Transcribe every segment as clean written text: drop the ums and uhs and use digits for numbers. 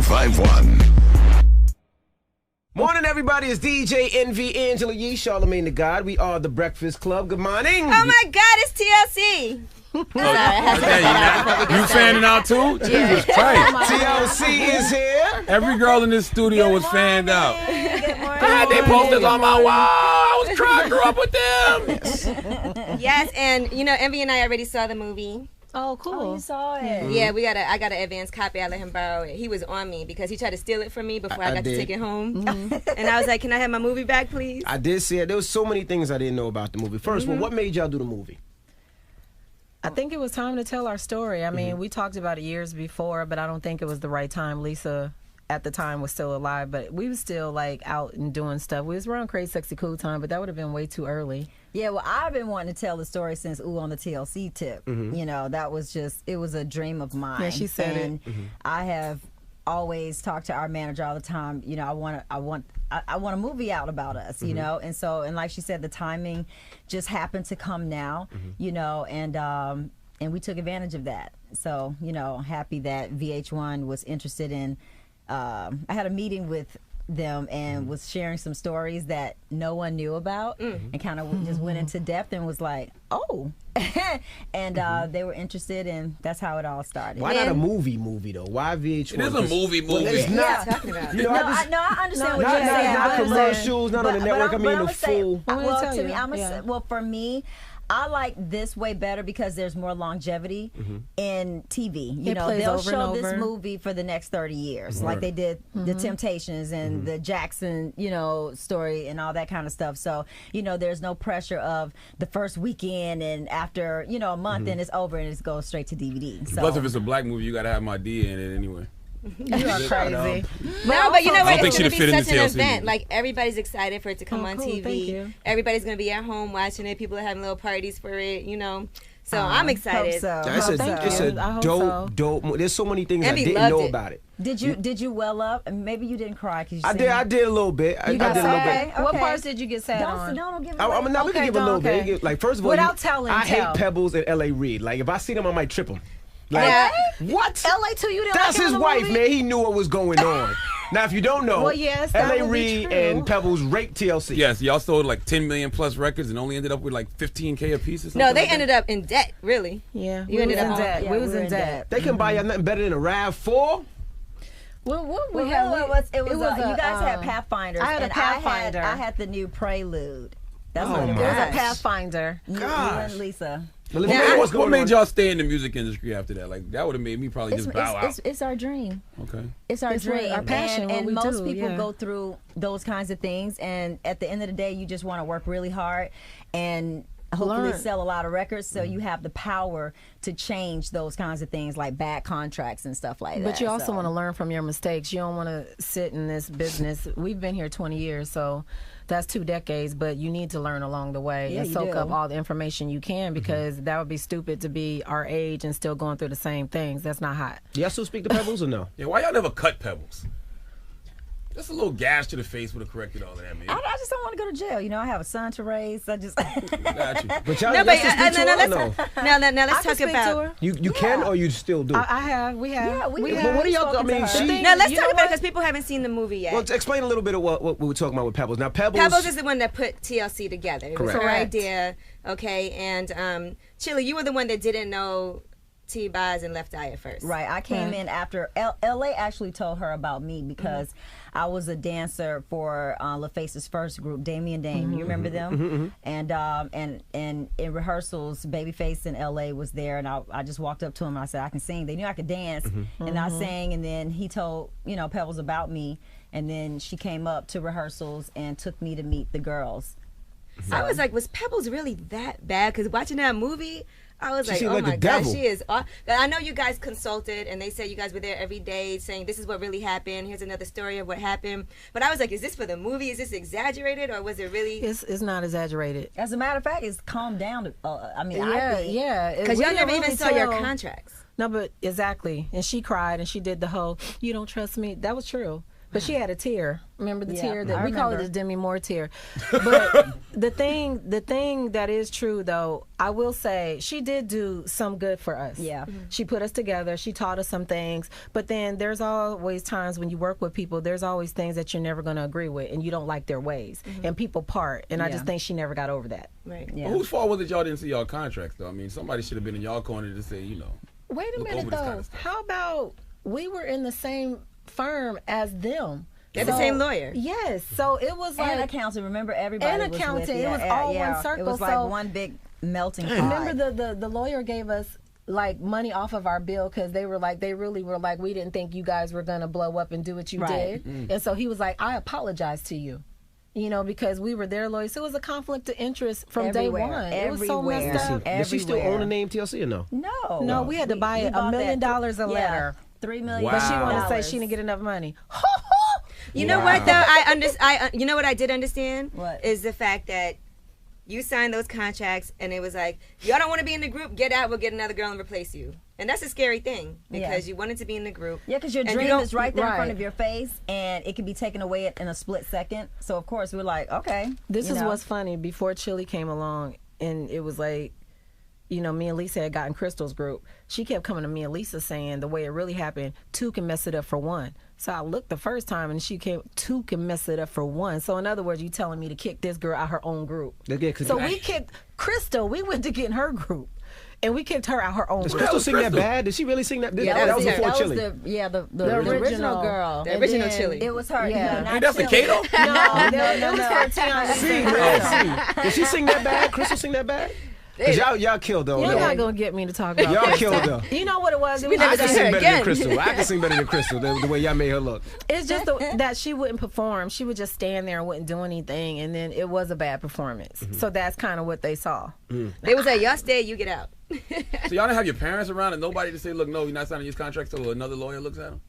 1051. Morning, everybody. It's DJ NV, Angela Yee, Charlamagne the God. We are the Breakfast Club. Good morning. Oh my God, it's TLC. You fanning out too? Jesus Christ. TLC is here. Every girl in this studio was fanned out. Good morning. I had their posters on my wall. I was trying to grow up with them. Yes, and you know, Envy and I already saw the movie. Oh, cool. Oh, you saw it. Yeah, I got an advance copy. I let him borrow it. He was on me because he tried to steal it from me before I got to take it home. And I was like, can I have my movie back, please? I did see it. There was so many things I didn't know about the movie. First, well, what made y'all do the movie? I think it was time to tell our story. I mean, we talked about it years before, but I don't think it was the right time. Lisa, at the time, was still alive, but we was still like out and doing stuff. We was around Crazy Sexy Cool time, but that would have been way too early. Yeah, well, I've been wanting to tell the story since on the TLC tip. You know, that was just, it was a dream of mine. Yeah, she said and I have always talked to our manager all the time. You know, I want a movie out about us. You know, and so, and like she said, the timing just happened to come now. You know, and we took advantage of that. So, you know, happy that VH1 was interested in. I had a meeting with them and was sharing some stories that no one knew about and kind of just went into depth and was like, oh. And they were interested, and that's how it all started. Why not a movie though? Why VH1? It is a movie. Well, it's not. Talking about. You know, I understand what you're saying. Not commercials, not on the network. I mean, the full. Well, to me, well, for me, I like this way better because there's more longevity in TV. You know, they'll show this movie for the next 30 years, like they did the Temptations and the Jackson, you know, story and all that kind of stuff. So, you know, there's no pressure of the first weekend and after, you know, a month and it's over and it goes straight to DVD. So. Plus, if it's a black movie, you got to have my D in it anyway. You are crazy. No, but you know what? It's going to be fit in such the an TLC event. movie. Like, everybody's excited for it to come on cool. Thank TV. you. Everybody's going to be at home watching it. People are having little parties for it, you know. So I'm excited. Hope so. It's a dope. There's so many things I didn't know about it. Did you well up? And maybe you didn't cry because I did a little bit. I did a little bit. What parts did you get sad on? Don't give it away. We can give a little bit. Like, first of all, Without telling, I hate Pebbles and L.A. Reid. Like, if I see them, I might trip them. Like, Yeah. what? LA too, you didn't That's like his wife, man. He knew what was going on. Now, if you don't know, Well, yes, that L.A. would be Reid true. and Pebbles raped TLC. Yes, y'all sold like 10 million plus records and only ended up with like 15K a piece or something. No, they like ended up in debt, really. Yeah, You ended up in debt. Yeah, we was we're in in debt. They can buy you nothing better than a RAV4. You guys had Pathfinders. I had a and Pathfinder. I had the new Prelude. That's Oh, what it my was. It was a Gosh. Pathfinder. You Gosh. and Lisa. What made y'all stay in the music industry after that? Like, that would have made me probably just bow out. It's our dream. Okay. It's our dream. our passion, what And we most do, people yeah. go through those kinds of things. And at the end of the day, you just want to work really hard and hopefully Learn. sell a lot of records so you have the power to change those kinds of things like bad contracts and stuff like that. But you also So- want to learn from your mistakes. You don't want to sit in this business. We've been here 20 years, so that's 2 decades, but you need to learn along the way Yeah, and you soak do. up all the information you can because that would be stupid to be our age and still going through the same things. That's not hot. Y'all still speak to Pebbles or no? Yeah, why y'all never cut Pebbles? Just a little gash to the face would have corrected all of that, man. I just don't want to go to jail. You know, I have a son to raise. I just. Got you. But y'all, No, but y'all still speak to her or no? now I let's can talk speak about. to her. You can or you still do? I have. We have. Yeah, we But have. what do y'all? I spoken to mean, her. she. Now let's You talk know about it what? because people haven't seen the movie yet. Well, explain a little bit of what we were talking about with Pebbles. Now, Pebbles is the one that put TLC together. It was her Correct. idea, okay? And Chili, you were the one that didn't know T-Boz and Left Eye at first. Right. I came in after LA actually told her about me because I was a dancer for LaFace's first group, Damien Dame. You remember them? And in rehearsals, Babyface in LA was there, and I just walked up to him and I said, I can sing. They knew I could dance, and I sang. And then he told Pebbles about me, and then she came up to rehearsals and took me to meet the girls. I was like, was Pebbles really that bad? Because watching that movie, I was like, seemed oh like the my God, devil. she is. I know you guys consulted, and they said you guys were there every day saying this is what really happened. Here's another story of what happened. But I was like, is this for the movie? Is this exaggerated, or was it really? It's not exaggerated. As a matter of fact, it's calmed down. I mean, Yeah, I think. yeah. Because We y'all didn't never even really saw your tell- contracts. No, but exactly. And she cried and she did the whole, you don't trust me. That was true. But she had a tier. Remember the tier that I we call it remember. the Demi Moore tier. But the thing that is true though, I will say she did do some good for us. Yeah. She put us together. She taught us some things. But then there's always times when you work with people, there's always things that you're never going to agree with and you don't like their ways. And people part. And I just think she never got over that. Right. Yeah. Whose fault was it y'all didn't see y'all contracts though? I mean, somebody should have been in y'all corner to say, you know. Wait a Look minute over this though. kind of stuff. How about we were in the same firm as them? They're the same lawyer. Yes. So it was like And accounting. Remember, everybody And was accounting. With, It was all one circle, It was like so- one big melting pot. remember the lawyer gave us like money off of our bill because they really were like, we didn't think you guys were gonna blow up and do what you Right. did. And so he was like, I apologize to you. You know, because we were their lawyers. So it was a conflict of interest from Everywhere. day one. It was so Everywhere. messed up. Did she still Everywhere. own the name TLC or no? No. No, we had to buy it bought $1 million that a letter. $3 million. But she wanted to say dollars. she didn't get enough money. You know what though? You know what I did understand What? is the fact that you signed those contracts and it was like, y'all don't want to be in the group, get out, we'll get another girl and replace you. And that's a scary thing because you wanted to be in the group. Yeah, because your And you dream don't- is right there in front right. of your face, and it can be taken away in a split second. So of course we're like, okay. This you is know. what's funny. Before Chili came along, and it was like, you know, me and Lisa had gotten Crystal's group. She kept coming to me and Lisa saying the way it really happened, two can mess it up for one. So I looked the first time, and she came, two can mess it up for one. So in other words, you telling me to kick this girl out her own group. So we kicked Crystal. We went to get in her group, and we kicked her out her own Does group. Crystal sing that bad? Did she really sing that? Yeah, that was that before was Chili. The original girl. The And original then Chili. It was her. Yeah. No, Ain't not that the Chili. Kato? No, it was her Tiana. See, man, see. Did she sing that bad? Crystal sing that bad? 'Cause y'all killed though. You're not gonna get me to talk about Y'all Crystal. killed her. You know what it was? It was never I can see sing her better again. than Crystal. I can sing better than Crystal. The way y'all made her look. It's just that she wouldn't perform. She would just stand there and wouldn't do anything, and then it was a bad performance. So that's kind of what they saw. They was like, y'all stay, you get out. So y'all didn't have your parents around and nobody to say, look, no, you're not signing these contracts till another lawyer looks at them?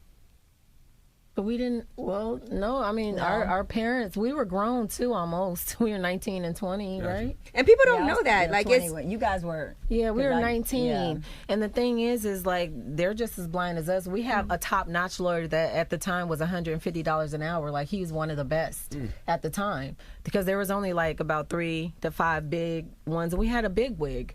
But we didn't. Well, no. I mean, our parents. We were grown too, almost. We were 19 and 20, right? And people don't Yeah, I know was- that. yeah, Like 20 it's when you guys were. Yeah, we were 'cause 19. yeah. And the thing is like they're just as blind as us. We have a top-notch lawyer that at the time was $150 an hour. Like he was one of the best at the time because there was only like about 3 to 5 big ones, and we had a big wig,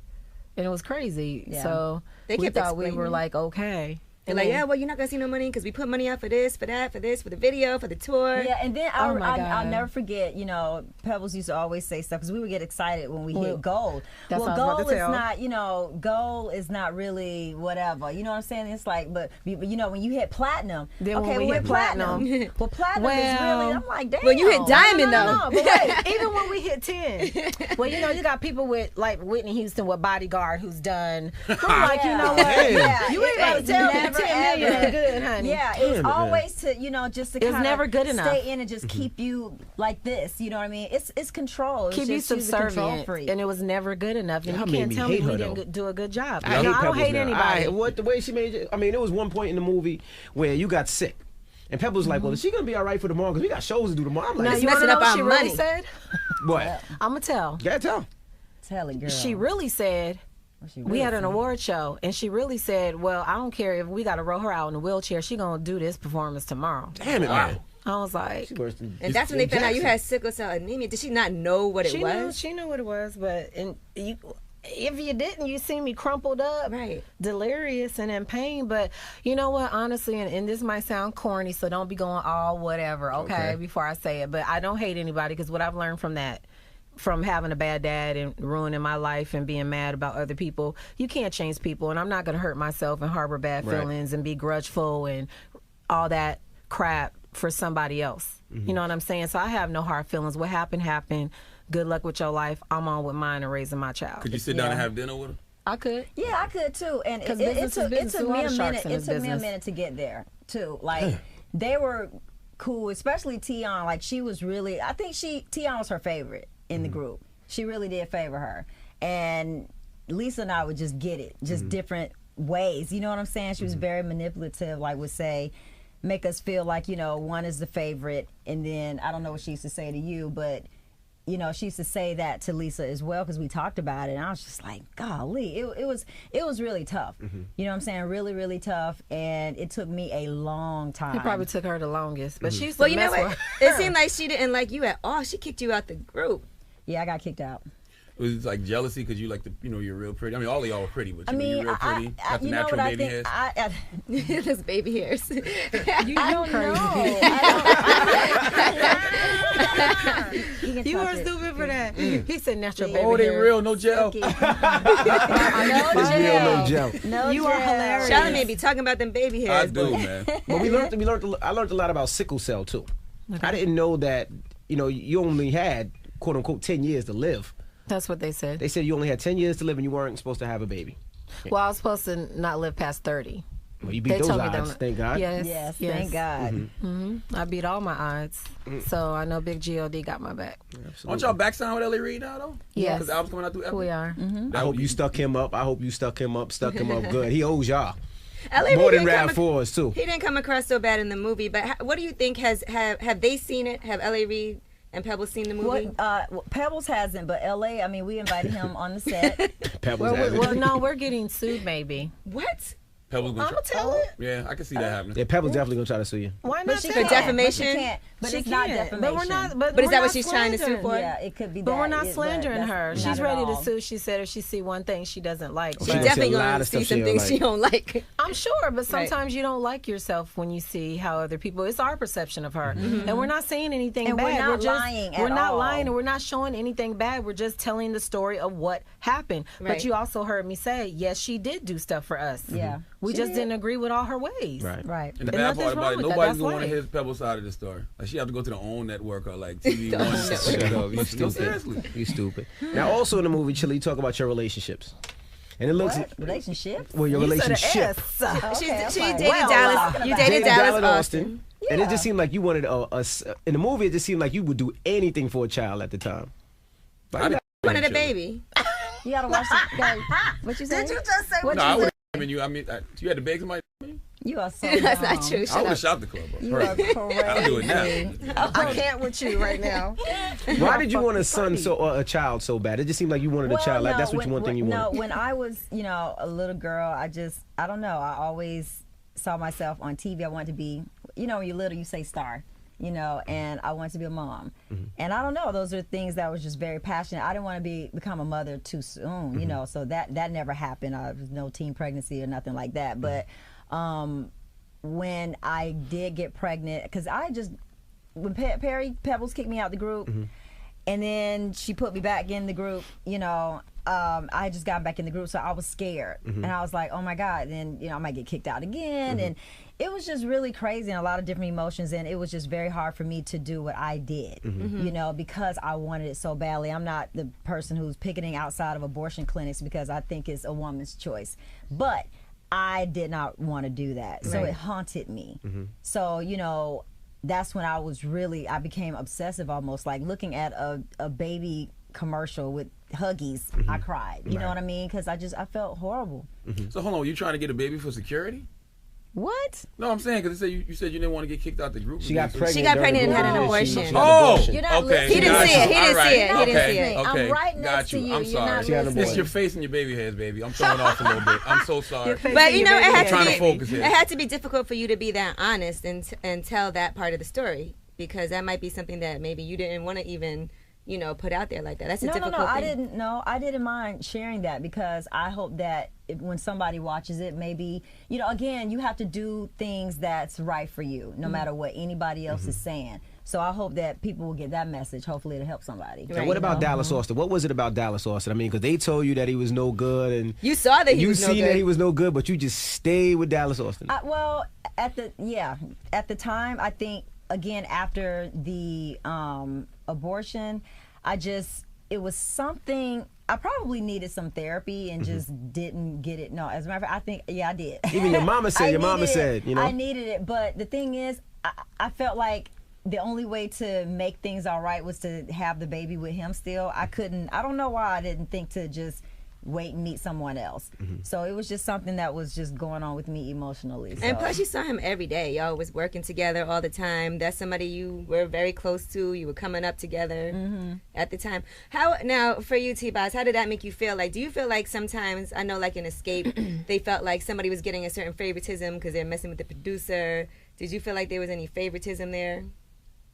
and it was crazy. Yeah. So They we kept thought we were explaining. like okay. They're like, yeah, well, you're not gonna see no money because we put money out for this, for that, for this, for the video, for the tour. Yeah, and then Oh my I'll God. never forget, you know, Pebbles used to always say stuff because we would get excited when we hit gold. That's well, what I was about gold to is tell. not, you know, gold is not really whatever. You know what I'm saying? It's like, but you know, when you hit platinum, Then when okay, we well, hit we're platinum. platinum. Well, platinum is Well, really, I'm like, damn. When you hit diamond, No, though. but wait, even when we hit 10, well, you know, you got people with like Whitney Houston with Bodyguard who's done. I'm like, you know what? Yeah, You ain't about to it's tell me never, 10 million ever- is good, honey. Yeah, it's Damn it, man. always to, you know, just to It was kind never good of enough. stay in and just keep you like this. You know what I mean? It's control. It's Keep you just, she's a control subservient, freak. and it was never good enough. And Y'all you made can't me tell hate me we her, didn't though. do a good job. I I don't Pebbles hate now. anybody. What the way she made it? I mean, there was one point in the movie where you got sick. And Pebbles was like, well, is she going to be all right for tomorrow? Because we got shows to do tomorrow. I'm Now, like, you want to messing know up what our she really money. said? what? I'm going to tell. Gotta tell. Tell it, girl. She really said, She we really had an said. award show, and she really said, well, I don't care if we got to roll her out in a wheelchair. She going to do this performance tomorrow. Damn it, man. I was like, She worse than And that's when they found out you Jackson. had sickle cell anemia. Did she not know what it she was? knew what it was, but if you didn't, you see me crumpled up, Right. delirious and in pain. But you know what? Honestly, and this might sound corny, so don't be going all whatever, okay, before I say it. But I don't hate anybody because what I've learned from that, from having a bad dad and ruining my life and being mad about other people, you can't change people, and I'm not going to hurt myself and harbor bad Right. feelings and be grudgeful and all that crap for somebody else. You know what I'm saying? So I have no hard feelings. What happened, happened. Good luck with your life. I'm on with mine and raising my child. Could you sit down and have dinner with her? I could. Yeah, I could too. And 'Cause it business is took business. me A lot a of sharks minute. in It this took me a business. minute to get there too. Like they were cool, especially Tion. Like she was really. I think Tion was her favorite in the group. She really did favor her. And Lisa and I would just get it, just different ways. You know what I'm saying? She was very manipulative. Like would say, make us feel like, you know, one is the favorite, and then I don't know what she used to say to you, but you know, she used to say that to Lisa as well because we talked about it, and I was just like, golly, it was really tough. You know what I'm saying? Really, really tough, and it took me a long time. It probably took her the longest, but she's Well, you know what? It seemed like she didn't like you at all. She kicked you out the group. Yeah, I got kicked out. It was like jealousy because you like the, you know, you're real pretty. I mean, all of y'all are pretty, but I mean, you're real pretty. Got the you know natural what I baby think? hairs. Those baby hairs. I don't know. You were stupid for that. He said natural baby Oh, they hair. real, no gel. No Real, no gel. No You are gel. hilarious. Charlotte may be talking about them baby I hairs. do, but- man. But I learned a lot about sickle cell too. Okay. I didn't know that, you know, you only had quote unquote 10 years to live. That's what they said. They said you only had 10 years to live and you weren't supposed to have a baby. Well, I was supposed to not live past 30. Well, you beat They those told me odds, that. thank God. Yes. Yes, thank God. I beat all my odds. So I know Big G.O.D. got my back. Aren't y'all back signed with L.A. Reid now, though? Yes. Because the album's coming out through Apple. We are. I hope you stuck him up. I hope you stuck him up good. He owes y'all. LA More Reid than didn't Rav Fours too. He didn't come across so bad in the movie, but what do you think have they seen it? Have L.A. Reid and Pebbles seen the movie? Pebbles hasn't, but LA, I mean, we invited him on the set. Pebbles has it. Well, no, we're getting sued maybe. What? Pebbles gonna I'ma tell it. Yeah, I can see that happening. Yeah, Pebbles definitely gonna try to sue you. Why But not she tell For it? can't. defamation? But she can't. But She it's not can't. defamation. But we're not. But is we're that what not she's trying to sue slandering. for? Yeah, it could be But that. we're not but slandering that's her. not She's at ready to all. sue. She said if she see one thing she doesn't like. She She But gonna say definitely a lot gonna of see stuff she some don't things like. she don't like. I'm sure, but Right. sometimes you don't like yourself when you see how other people. It's our perception of her, and we're not saying anything And bad. we're not just, lying We're at not all. lying, and we're not showing anything bad. We're just telling the story of what happened. Right. But you also heard me say, yes, she did do stuff for us. Yeah. we She just did. didn't agree with all her ways. Right. Right. And the And bad nothing's part about wrong it, with that. nobody's That's gonna want to life. hear Pebbles' side of the story. Like she have to go to the OWN network or like TV The One. OWN network. Shut up, you No, stupid. seriously. You stupid. Now, also in the movie, Chili, you talk about your relationships, and it looks What? Relationships? well, your You said a relationship. S. Okay, She I'm dated like, Dallas. well, You dated dated Dallas Austin. and it Yeah. just seemed like you wanted in the movie. It just seemed like you would do anything for a child at the time. I didn't Wanted a Chili. baby. You gotta watch the What you say? Did you just say What No, I you would say? have you. I mean, you had to beg somebody. You are so That's not dumb. true. I Shut would have up. shot the club. Bro. You are crazy. I'll do it now. I can't with you right now. Why did you want a son or a child so bad? It just seemed like you wanted a child. Like that's what you one thing you wanted. No, when I was, you know, a little girl, I don't know. I always saw myself on TV. I wanted to be, you know, when you're little, you say star, you know, and I wanted to be a mom. And I don't know. Those are things that I was just very passionate. I didn't want to become a mother too soon, you know. So that never happened. I was no teen pregnancy or nothing like that. But when I did get pregnant, because when Perry Pebbles kicked me out the group, and then she put me back in the group, you know, I just got back in the group, so I was scared. And I was like, oh my God, then, you know, I might get kicked out again. And it was just really crazy and a lot of different emotions, and it was just very hard for me to do what I did, you know, because I wanted it so badly. I'm not the person who's picketing outside of abortion clinics because I think it's a woman's choice. But I did not want to do that. So it haunted me. So, you know, that's when I became obsessive almost, like looking at a baby commercial with Huggies, I cried. You know what I mean? Because I felt horrible. So hold on, you trying to get a baby for security? What? No, I'm saying because you said you didn't want to get kicked out the group. She got So- pregnant. She got during pregnant and had an the abortion. She got Oh, abortion. You're not okay. listening. He didn't got see you. it. He didn't All right. see it. He didn't see Okay. it. I'm Okay. right next Got to you. you. I'm You're sorry. not She had a listening. It's your face and your baby hairs, baby. I'm throwing off a little bit. I'm so sorry. But you know, it had trying to to be focus here. it had to be difficult for you to be that honest and tell that part of the story, because that might be something that maybe you didn't want to even, you know, put out there like that. That's a difficult thing. I didn't mind sharing that because I hope that when somebody watches it, maybe, you know, again, you have to do things that's right for you, no matter what anybody else is saying. So I hope that people will get that message. Hopefully it'll help somebody. Now, what about Dallas Austin? What was it about Dallas Austin? I mean, because they told you that he was no good, and You saw that he you was no seen that good. he was no good, but you just stayed with Dallas Austin. Well, at the time, I think, again, after the abortion, it was something, I probably needed some therapy and just didn't get it. No, as a matter of fact, I think, I did. Even your mama said. You know. I needed it, but the thing is, I felt like the only way to make things all right was to have the baby with him still. I don't know why I didn't think to just wait and meet someone else. So it was just something that was just going on with me emotionally. So. And plus, you saw him every day. Y'all was working together all the time. That's somebody you were very close to. You were coming up together at the time. How now for you, T-Boz? How did that make you feel? Like, do you feel like sometimes I know, like in Escape, they felt like somebody was getting a certain favoritism because they're messing with the producer. Did you feel like there was any favoritism there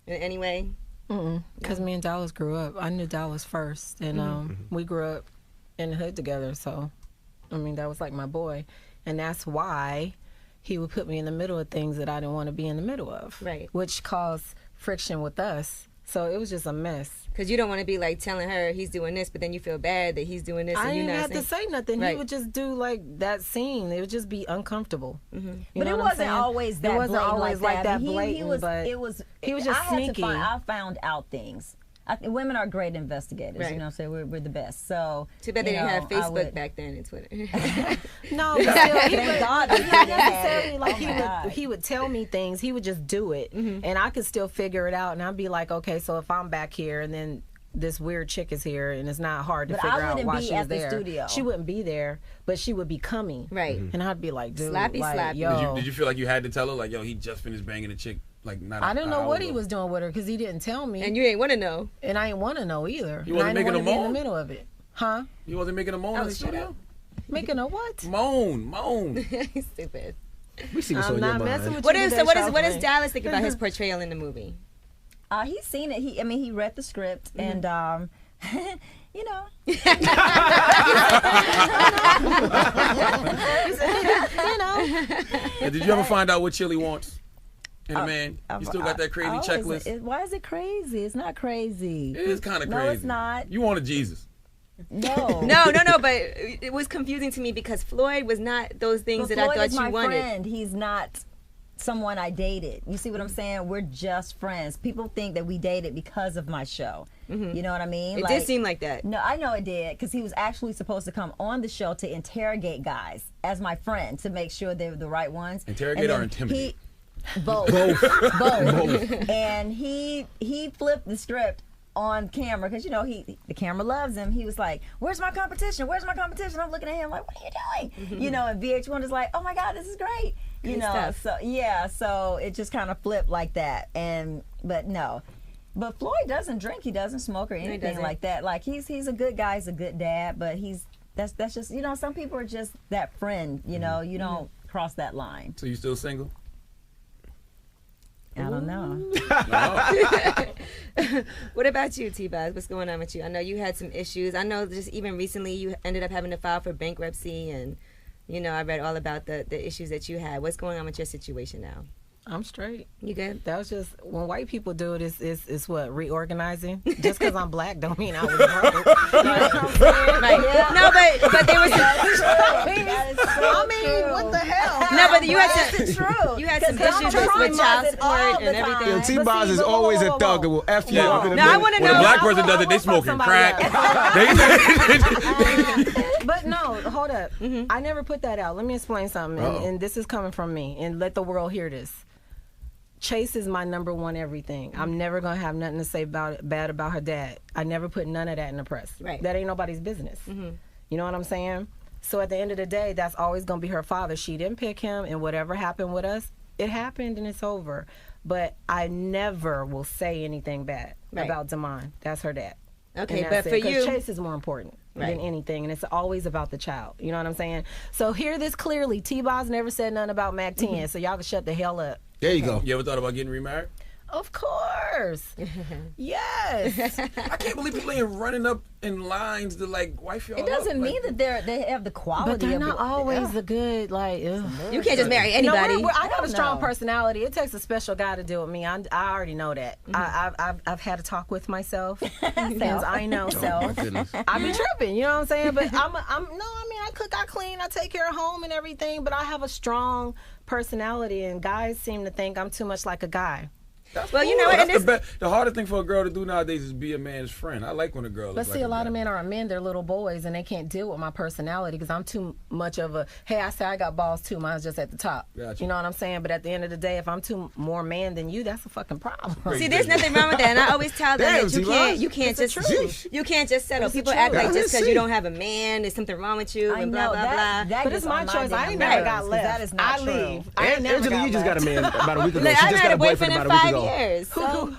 in any way? Because me and Dallas grew up. I knew Dallas first, and we grew up in the hood together. So, I mean, that was like my boy, and that's why he would put me in the middle of things that I didn't want to be in the middle of, right? Which caused friction with us. So it was just a mess. Because you don't want to be like telling her he's doing this, but then you feel bad that he's doing this. I and didn't you're even not have to say nothing. Right. He would just do like that scene. It would just be uncomfortable. But it wasn't always that. It wasn't always like that blatant. He was just sneaky. I found out things. Women are great investigators. Right. You know, so we're the best. So too bad they didn't have Facebook back then and Twitter. No, but still, thank God they didn't have it. Like he would tell me things. He would just do it, and I could still figure it out. And I'd be like, okay, so if I'm back here, and then this weird chick is here, and it's not hard to figure out why she was there. Studio. She wouldn't be there, but she would be coming. Right. And I'd be like, dude, Slappy, like, slappy. yo. Did you feel like you had to tell her, like, yo, he just finished banging a chick? Like, I didn't know what he was doing with her because he didn't tell me. And you ain't want to know. And I didn't want to know either. You wasn't making a moan? In the middle of it. Huh? You wasn't making a moan in the studio? Making a what? Moan. He's stupid. We see what's I'm on not your messing mind. with you. What does Dallas think about his portrayal in the movie? He's seen it. He read the script and you know. And did you ever find out what Chili wants in a man? You still got that crazy checklist? Why is it crazy? It's not crazy. It is kind of crazy. No, it's not. You wanted Jesus. No. No, but it was confusing to me because Floyd was not those things that I thought you wanted. Floyd is my friend. He's not someone I dated. You see what I'm saying? We're just friends. People think that we dated because of my show. You know what I mean? It did seem like that. No, I know it did because he was actually supposed to come on the show to interrogate guys as my friend to make sure they were the right ones. Interrogate or intimidate? Both. And he flipped the script on camera because, you know, the camera loves him. He was like, where's my competition? Where's my competition? I'm looking at him like, what are you doing? You know, and VH1 is like, oh my God, this is great. You know, so it just kind of flipped like that. But no. But Floyd doesn't drink, he doesn't smoke or anything like that. Like he's a good guy, he's a good dad, but that's just, you know, some people are just that friend, you know, you don't cross that line. So you still single? I don't know. What about you, T-Boz? What's going on with you? I know you had some issues. I know just even recently you ended up having to file for bankruptcy, and you know I read all about the issues that you had. What's going on with your situation now? I'm straight. You good? That was just when white people do it. It's what, reorganizing. Just because I'm black don't mean I was broke. Right. Yeah. No, but there was. I mean, what the hell? No, but you had true. You had some issues with child support and everything. Yo, T-Boz is always a thug and will F you up in a No, I minute. want to When a know. black person does it, they smoking crack. But no, hold up. I never put that out. Let me explain something, and this is coming from me, and let the world hear this. Chase is my number one everything. I'm never gonna have nothing to say bad about her dad. I never put none of that in the press. Right. That ain't nobody's business. You know what I'm saying? So at the end of the day, that's always gonna be her father. She didn't pick him, and whatever happened with us, it happened and it's over. But I never will say anything bad about Damon. That's her dad. Okay, but for you, Chase is more important than anything, and it's always about the child. You know what I'm saying? So hear this clearly. T-Boz never said nothing about Mac 10, so y'all can shut the hell up. There you go. You ever thought about getting remarried? Of course. Yes. I can't believe people ain't running up in lines to like wife y'all. It doesn't mean that they have the quality. But they're of not always a good, like, ugh. you can't just marry anybody. I got a strong personality. It takes a special guy to deal with me. I already know that. I've had a talk with myself. Since I know self. I be tripping, you know what I'm saying? But I cook, I clean, I take care of home and everything, but I have a strong personality, and guys seem to think I'm too much like a guy. That's Well, cool. you know what, That's and the hardest thing for a girl to do nowadays is be a man's friend. I like when a girl. But is see, like a lot of man. men aren't men; they're little boys, and they can't deal with my personality because I'm too much of a. Hey, I say I got balls too. Mine's just at the top. Gotcha. You know what I'm saying? But at the end of the day, if I'm too more man than you, that's a fucking problem. See, there's nothing wrong with that, and I always tell them Damn, that T-Boz. you can't It's the just truth. you can't just settle. It's the People truth. act like Yeah, just because see. you don't have a man, there's something wrong with you, I and know blah blah blah. that But gets it's my on choice. I ain't damn never nerves, got 'cause left. That is not I true. leave. I ain't never Angela, got you just got a left. man about a week ago. Look, She I've just had got a a boyfriend boyfriend in about a week 5 ago. years. So.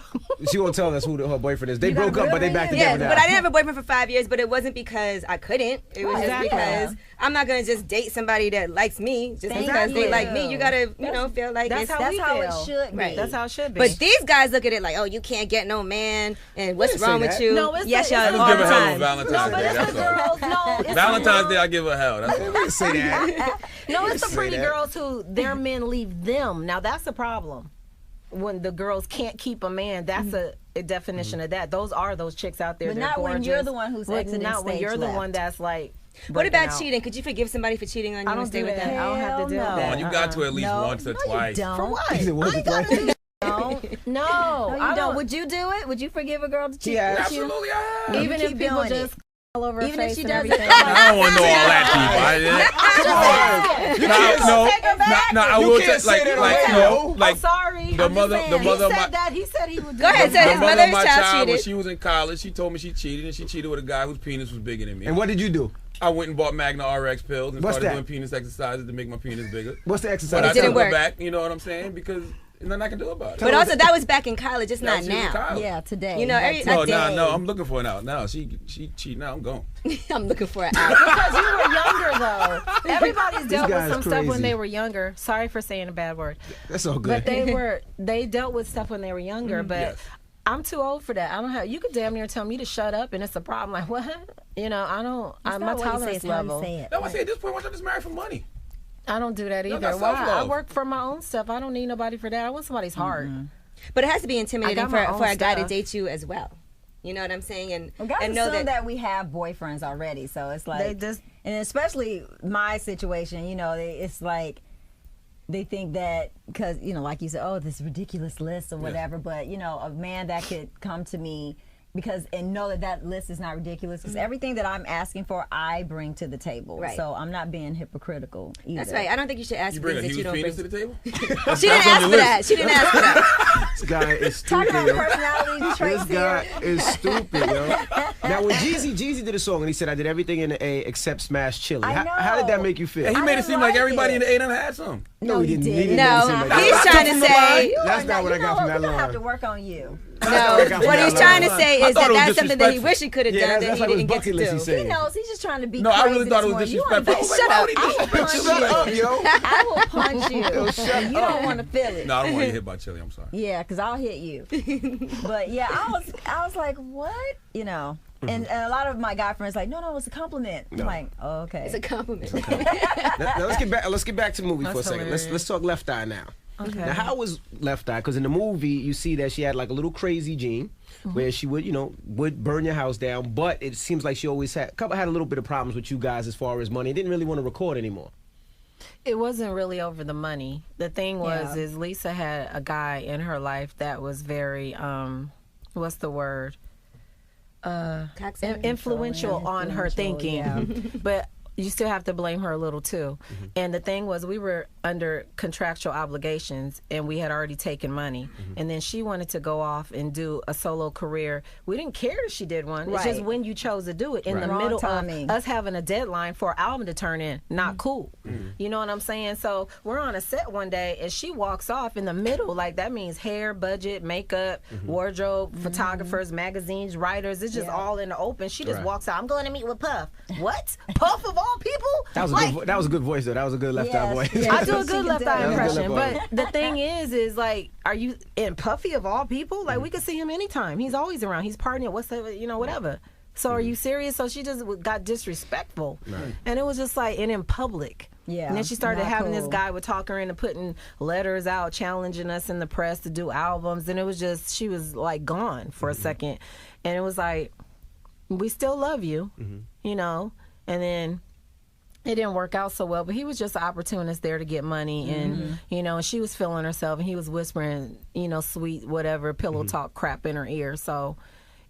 She won't tell us who her boyfriend is. They You got a broke up, but they real back man? Yeah, together now. but I didn't have a boyfriend for 5 years, but it wasn't because I couldn't. It was Exactly. just because I'm not gonna just date somebody that likes me just Thank because they you. like me. You gotta, feel like That's it's how That's we how it feel. should be. Right. That's how it should be. But these guys look at it like, oh, you can't get no man, and what's didn't say wrong with that. you? No, it's yes, the- y'all it's Just all give all a the hell on time. Valentine's no, Day. but it's That's the all. girls. No, it's Valentine's the Day, I give her hell. That's all. Didn't say that. No, it's the Say pretty that. girls who their men leave them. Now that's the problem. When the girls can't keep a man, that's a definition of that. Those are those chicks out there. But they're not when you're gorgeous. the one who's But exiting not when stage you're the left. one that's like. What breaking about out. cheating? Could you forgive somebody for cheating on you I and don't stay do with that. them? I don't have to deal Hell with no. that. You got to at least No, once or no, twice. You don't. For what? He said, "Once or twice?" Don't. No, No, you I don't. Would you do it? Would you forgive a girl to cheat Yeah, with you? Absolutely, I have. Even keep if people doing just all over her Even if face she and does it. everything. I don't want to know all that, T. No, I You will can't say say that like on no, radio. like I'm sorry. the I'm just mother, saying. the mother of He my. said that. He said he would do Go ahead, it. say The his mother of mother's my child child, when cheated. she was in college, she told me she cheated, and she cheated with a guy whose penis was bigger than me. And what did you do? I went and bought Magna RX pills and What's started that? doing penis exercises to make my penis bigger. What's the But exercise? I didn't took work. her back, you know what I'm saying? Because there's nothing I can do about it. But also, that was back in college. It's not She was in now. college. Yeah, today. You know, every- Like I No, did. no, I'm looking for it now. Now she cheating. Now I'm gone. I'm looking for it out. Because you were younger, though. Everybody's dealt with guy's some stuff when crazy. they were younger. Sorry for saying a bad word. That's all good. But they dealt with stuff when they were younger. But Yes. I'm too old for that. I don't have. You could damn near tell me to shut up, and it's a problem. Like what? You know, I don't. It's my not what you say, tolerance it's how you level. say it. No, I say at this point, why don't you just marry for money? I don't do that No, either. that's Why? I self-love. work for my own stuff. I don't need nobody for that. I want somebody's heart. But it has to be I intimidating got my for own a guy to stuff. date you as well. You know what I'm saying? And Well, guys and know assume that, that we have boyfriends already, so it's like, They just- and especially my situation, you know, it's like they think that because like you said, oh, this ridiculous list or whatever, but a man that could come to me and know that list is not ridiculous because everything that I'm asking for, I bring to the table. Right. So I'm not being hypocritical either. that's right. I don't think you should ask You for bring a things that you huge don't penis bring. to the table? She didn't ask for that. She didn't ask for that. This guy is Talking stupid, about yo. personality traits This guy here. is stupid, yo. Now, when Jeezy did a song and he said, "I did everything in the A except smash chili," I how did that know. make you feel? And he I made it didn't seem like like everybody it. in the A done had some. No, he didn't. He didn't No, seem like that. he's trying to say. That's not what I got from that We're gonna have line. to work on you. what I No, got from what that he's trying to line. say I is thought that it was that's something that he disrespectful. wish he could have Yeah, done that's that like he it was didn't get bucket to list. do. He said. He knows. He's just trying to be No, crazy I really thought it was this morning. disrespectful. Shut up. I will punch Shut up, you. yo. I will punch you. shut You don't want to feel it. No, I don't want to get hit by chili. I'm sorry. Yeah, because I'll hit you. But yeah, I was like, what? And a lot of my guy friends like, no, it's a compliment. I'm like, oh, okay. It's a compliment. Now, let's get back to the movie for a That's second. hilarious. Let's talk Left Eye now. Okay. Now, how was Left Eye? Because in the movie, you see that she had like a little crazy gene, where she would burn your house down. But it seems like she always had a little bit of problems with you guys as far as money. Didn't really want to record anymore. It wasn't really over the money. The thing was, Yeah. is Lisa had a guy in her life that was very, what's the word? Influential on her thinking. Yeah. But you still have to blame her a little too. And the thing was, we were under contractual obligations and we had already taken money. And then she wanted to go off and do a solo career. We didn't care if she did one. It's just Right. when you chose to do it in Right. the Wrong middle timing. of us having a deadline for an album to turn in. Not cool. You know what I'm saying? So we're on a set one day and she walks off in the middle. Like that means hair, budget, makeup, wardrobe, photographers, magazines, writers. It's just Yeah. all in the open. She just Right. walks out. I'm going to meet with Puff. What? Puff of all people? That was that was a good voice though. That was a good Left Eye Yes, voice. yes. I do a She good can left do eye it. impression, That was a but good the thing is like, are you in Puffy of all people? Like we could see him anytime. He's always around. He's partying. What's the, whatever. So are you serious? So she just got disrespectful, and it was just like, and in public. Yeah, And then she started not having this cool. guy would talk her into putting letters out, challenging us in the press to do albums, and it was just, she was like gone for a second, and it was like, we still love you, and then it didn't work out so well, but he was just an opportunist there to get money, and you know, and she was feeling herself, and he was whispering, you know, sweet whatever pillow talk crap in her ear. So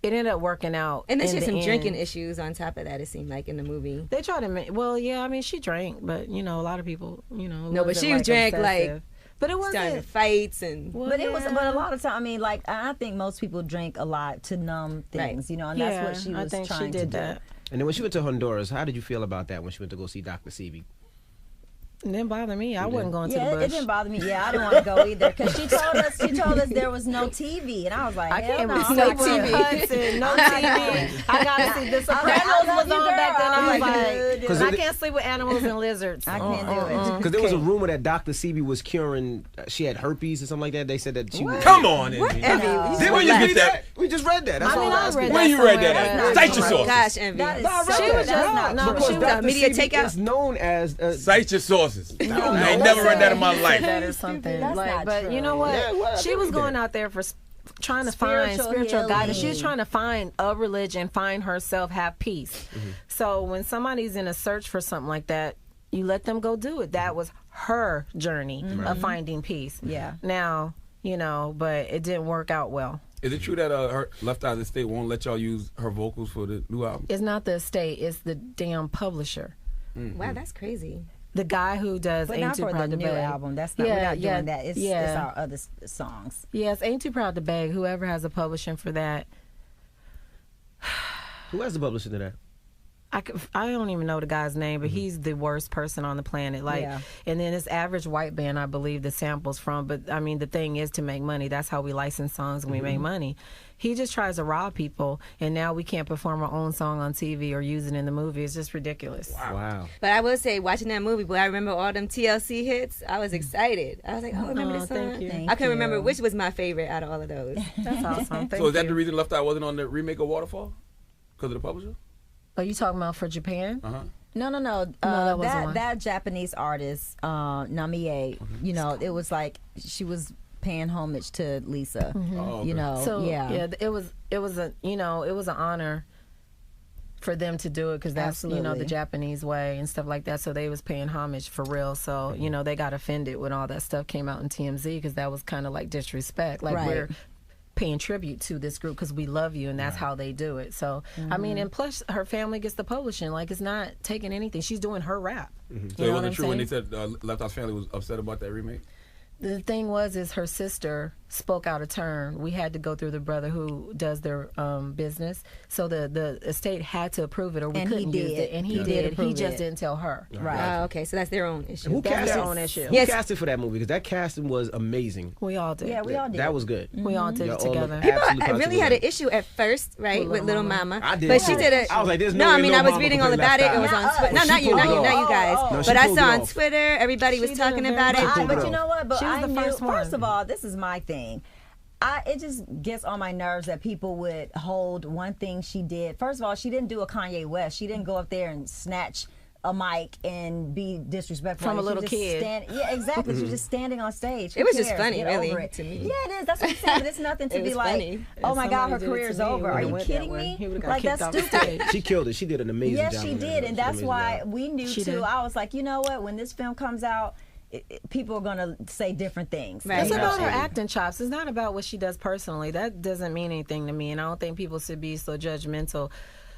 it ended up working out. And then she had some end. drinking issues on top of that, it seemed like, in the movie. They tried to make, well, yeah, I mean, she drank, but you know, a lot of people, you know, No, but she drank obsessive. But it starting wasn't. fights and Well, But it was, yeah. but a lot of time, I mean, like, I think most people drink a lot to numb things, you know, and that's what she was I think trying she did to that. do. And then when she went to Honduras, how did you feel about that when she went to go see Dr. Sebi? It didn't bother me. I wasn't going to Yeah, the bush. it didn't bother me. Yeah, I didn't want to go either because she told us there was no TV, and I was like, I hell can't no, with I'm no not going. TV. Hudson, no TV. I got to see The Sopranos I love was you, on back then. girl. I was Like, like, I can't sleep with animals and lizards. I can't do it. Because there was a rumor that Dr. Sebi was curing, she had herpes or something like that. They said that she was. Come on, Envy. Envy, No. you Did we just get that? We just read that. That's I mean, all I I'm read asking. Where that you read that somewhere. at? Cite your Oh my sources. gosh, Envy. That is No, I read so She was that. just No, no, because she was Dr. media Sebi takeout. is known as. Cite your sources. I know. ain't never read that in my Said life. that or something. That's Like, not but true. you know what? Yeah, well, I She did was read going that. out there for trying to find Spiritual spiritual guidance. She healing. was trying to find a religion, find herself, have peace. So when somebody's in a search for something like that, you let them go do it. That was her journey of finding peace. Yeah. Now, you know, but it didn't work out well. Is it true that her Left Eye of the State won't let y'all use her vocals for the new album? It's not the estate, it's the damn publisher. Wow, that's crazy. The guy who does But Ain't not Too for the Proud to new Beg. album. That's not. We're not doing that. It's our other songs. Yes, Ain't Too Proud to Beg. Whoever has a publishing for that. Who has the publishing to that? I don't even know the guy's name, but he's the worst person on the planet. Like, Yeah. and then this average white band, I believe the samples from. But I mean, the thing is to make money. That's how we license songs and we make money. He just tries to rob people, and now we can't perform our own song on TV or use it in the movie. It's just ridiculous. Wow. But I will say, watching that movie, boy, I remember all them TLC hits. I was excited. I was like, oh, remember this song? thank you. Thank I couldn't remember you. which was my favorite out of all of those. That's awesome. Thank So is that you. the reason Left Eye wasn't on the remake of Waterfall? Because of the publisher? Are you talking about for Japan? Uh-huh. No. that wasn't one. That Japanese artist, Namie, you know, it was like she was paying homage to Lisa. Oh, okay. You know, So yeah. it was a it was an honor for them to do it because that's the Absolutely. Japanese way and stuff like that. So they was paying homage for real. So they got offended when all that stuff came out in TMZ because that was kind of like disrespect. Like Right. we're paying tribute to this group because we love you and that's how they do it. So I mean, and plus her family gets the publishing. Like it's not taking anything. She's doing her rap. So You it know what wasn't I'm true when they saying? said Left Eye's family was upset about that remake? The thing is her sister spoke out of turn. We had to go through the brother who does their business, so the estate had to approve it, or we And he couldn't use did. it. And he He did. did He approve just it. didn't tell her. Right. Oh, okay, so that's their own issue. Who That's casted? their own issue. Who Yes. casted for that movie? Because that casting was amazing. We all did. Yeah, we all did. That was good. We all did Y'all it all together. looked People absolutely really had an positive. issue at first, right, With with Little Little Mama. Mama. I did But too. she did it. I was like, there's no No, way I mean, no I was mama reading could all play about it. Left It was Eye. on Not Twitter. us. No, not you, pulled not it you, off. not you guys. Oh, oh. No, she But I pulled saw it on off. Twitter, everybody was She did talking a about very it. good But it you off. know what? But She was I the knew. first one. First of all, this is my thing. It just gets on my nerves that people would hold one thing she did. First of all, she didn't do a Kanye West. She didn't go up there and snatch a mic and be disrespectful From a She little just kid. Yeah, exactly. She was just standing on stage. Who It was just cares? funny, Get really, over it. to me. Yeah, it is. That's what I'm saying. But it's nothing to It be was like, funny. oh If my God, her somebody did it career's to me, over. we Are would've you went that kidding way. me? He would've got Like kicked that's off the stupid. stage. She killed it. She did an amazing Yes, job. she on that. did, and that's Amazing why job. we knew She too. did. I was like, you know what? When this film comes out, people are gonna say different things. Right. It's Yeah, about her absolutely. acting chops. It's not about what she does personally. That doesn't mean anything to me, and I don't think people should be so judgmental.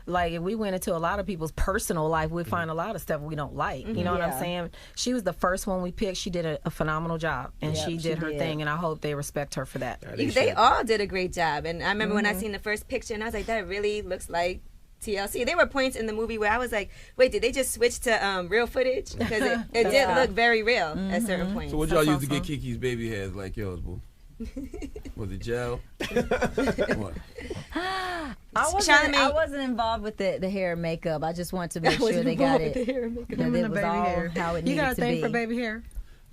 Like if we went into a lot of people's personal life, we'd find a lot of stuff we don't like. You know what I'm Yeah. saying? She was the first one we picked. She did a phenomenal job, and Yep, she she did her did. thing. And I hope they respect her for that. Yeah, They should. all did a great job. And I remember when I seen the first picture, and I was like, that really looks like TLC. There were points in the movie where I was like, wait, did they just switch to real footage? Because it did Yeah. look very real at certain points. So what y'all That's used to get awesome. Kiki's baby hairs like yours, boo? Was it gel? What? I Charlamagne- wasn't involved with the hair and makeup. I just wanted to make sure they got it. That it was all how it You needed got a to thing be. for baby hair?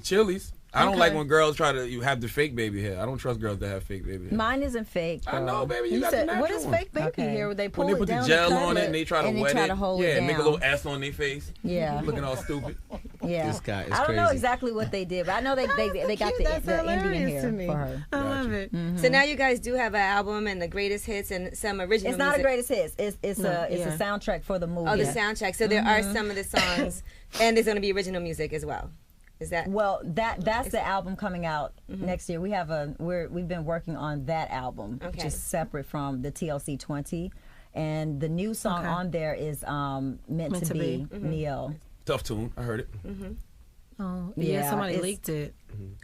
Chili's. I don't Okay. like when girls try to have the fake baby hair. I don't trust girls that have fake baby hair. Mine isn't fake. I girl. know, baby. You, You got the said, natural what is one. fake baby Okay. hair? They pull When they it put the down gel and on cut it and they try to And they wet try it. to hold yeah, it and make a down. little S on their face. Yeah. Looking all stupid. Yeah. This guy is I don't know crazy. exactly what they did, but I know they got That's the Indian hilarious hair to me. for her. I love love it. So now you guys do have an album and the greatest hits and some original It's not music. a greatest hits. It's a soundtrack for the movie. Oh, the soundtrack. So there are some of the songs, and there's going to be original music as well. Is that? Well, that's the album coming out next year. We've been working on that album, which is separate from the TLC 20, and the new song on there is Meant to Be Neo. Tough tune. I heard it. Oh, yeah, somebody leaked it.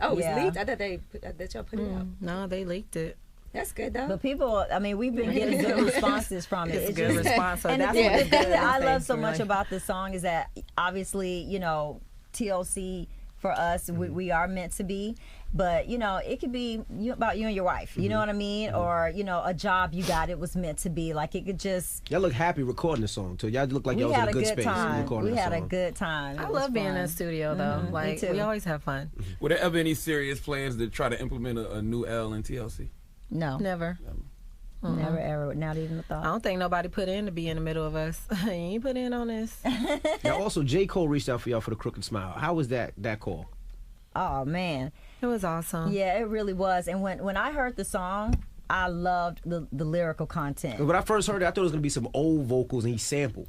Oh, it was leaked? I thought y'all put it out. No, they leaked it. That's good, though. But people, I mean, we've been getting good responses from it. It's a good response. So and that's the what thing that I love thanks, so much really. about this song is that obviously, you know, TLC for us, we are meant to be. But, you know, it could be about you and your wife. You know what I mean? Or, you know, a job you got, it was meant to be. Like, it could just... Y'all look happy recording the song, too. Y'all look like y'all was in a good space recording We the had song. a good time. I love being in the studio, though. Like, we always have fun. Were there ever any serious plans to try to implement a new L in TLC? No. Never. Never, ever. Not even a thought. I don't think nobody put in to be in the middle of us. You ain't put in on this. Now, also, J. Cole reached out for y'all for the Crooked Smile. How was that call? Oh, man. It was awesome. Yeah, it really was. And when I heard the song, I loved the lyrical content. When I first heard it, I thought it was going to be some old vocals, and he sampled.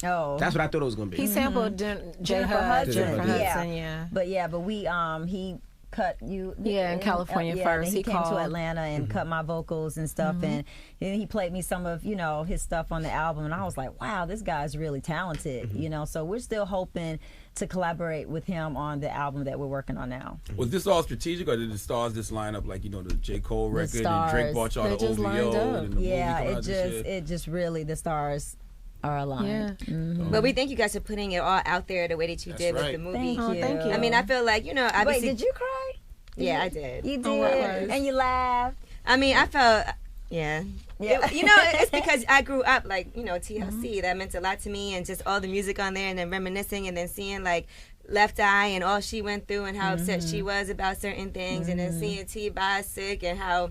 Oh. That's what I thought it was going to be. He sampled Jennifer Hudson, yeah. But he cut you in California first. He came called to Atlanta and cut my vocals and stuff, and then he played me some of his stuff on the album, and I was like, wow, this guy's really talented. So we're still hoping to collaborate with him on the album that we're working on now. Was this all strategic, or did the stars just line up like the J. Cole record and Drake bought y'all the OVO and the movie it just really, the stars are aligned. Yeah. But we thank you guys for putting it all out there the way that you did with the movie. Thank you. I mean, I feel like, obviously... Wait, did you cry? Yeah, I did. You did? And you laughed? I mean, I felt... Yeah. It's because I grew up like, TLC. That meant a lot to me, and just all the music on there, and then reminiscing, and then seeing like Left Eye and all she went through and how upset she was about certain things, and then seeing T-Boz sick and how,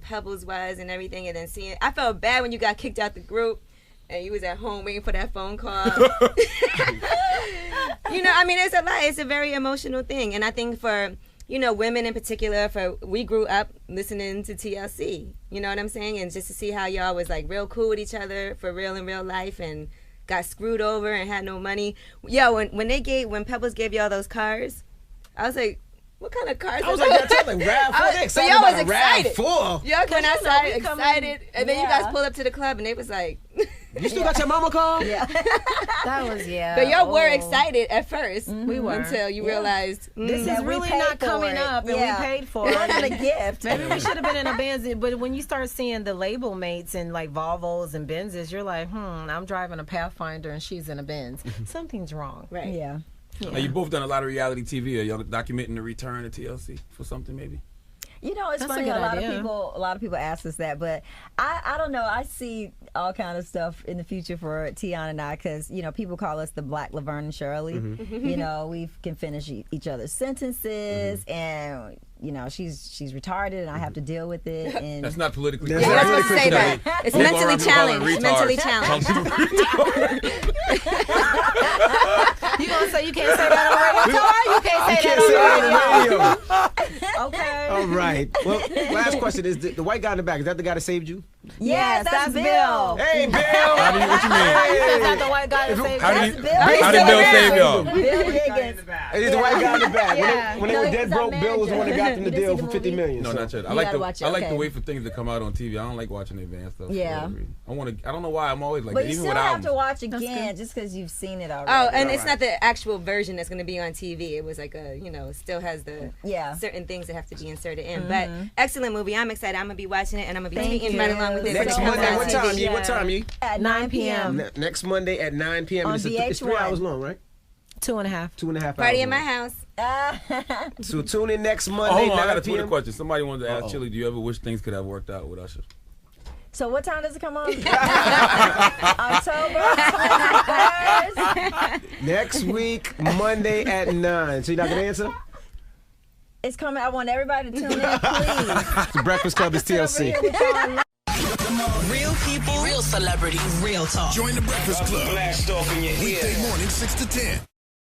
Pebbles was and everything, and then seeing... I felt bad when you got kicked out the group and you was at home waiting for that phone call. I mean, it's a lot. It's a very emotional thing. And I think for, women in particular, we grew up listening to TLC. You know what I'm saying? And just to see how y'all was like real cool with each other for real in real life and got screwed over and had no money. Yeah, when Pebbles gave y'all those cars, I was like, what kind of cars? I was like, RAV4. So y'all was excited. RAV4. Y'all went outside excited, and then you guys pulled up to the club, and they was like... You still got your mama car? Yeah. That was, But y'all were excited at first. We were. Until you realized... This is really not coming up, and we paid for it. It wasn't a gift. Maybe we should have been in a Benz. But when you start seeing the label mates and like Volvos and Benzes, you're like, I'm driving a Pathfinder and she's in a Benz. Something's wrong. Right. Yeah. Now, you both done a lot of reality TV. Are y'all documenting the return of TLC for something maybe? It's That's funny. a A lot idea. of people ask us that, but I don't know. I see all kind of stuff in the future for Tiana and I, because people call us the Black Laverne and Shirley. We can finish each other's sentences, and she's retarded, and I have to deal with it. And That's not politically Yeah, You're correct. not supposed to say that. It's mentally challenged. Mentally challenged. You gonna say you can't say that on radio? You can't say that on radio. Okay. All right. Well, last question is the white guy in the back. Is that the guy that saved you? yes, that's Bill. Hey, Bill. What you mean? Is that the white guy that saved How us? did Bill. how did Bill save y'all? Bill Higgins. It's the white guy in the back. Yeah. When they were dead broke, Bill was the one that got them the deal for $50 million. No, so. not yet. I You like gotta watch it, I like okay. to wait for things to come out on TV. I don't like watching advanced stuff. for Yeah. whatever reason. I don't know why I'm always like But that. you Even still with have albums. to watch again just because you've seen it already. Oh, and it's not the actual version that's going to be on TV. It was like still has the certain things that have to be inserted in. But excellent movie. I'm excited. I'm going to be watching it, and I'm going to be tweeting right along with it. Next when it comes Monday, out what on time? TV. What time? At 9 p.m. Next Monday at 9 p.m. On It's 3 hours VH1. long, right? 2.5. 2.5 hours. Party in my long. house. So tune in next Oh, Monday, hold on, I 9 got a Twitter p.m. question. Somebody wanted to ask Chili, do you ever wish things could have worked out with Usher? So what time does it come on? October 21st. Next week, Monday at 9. So you're not going to answer? It's coming. I want everybody to tune in, please. The Breakfast Club is TLC. Real people, real celebrities, real talk. Join the Breakfast Club. Weekday morning, 6 to 10.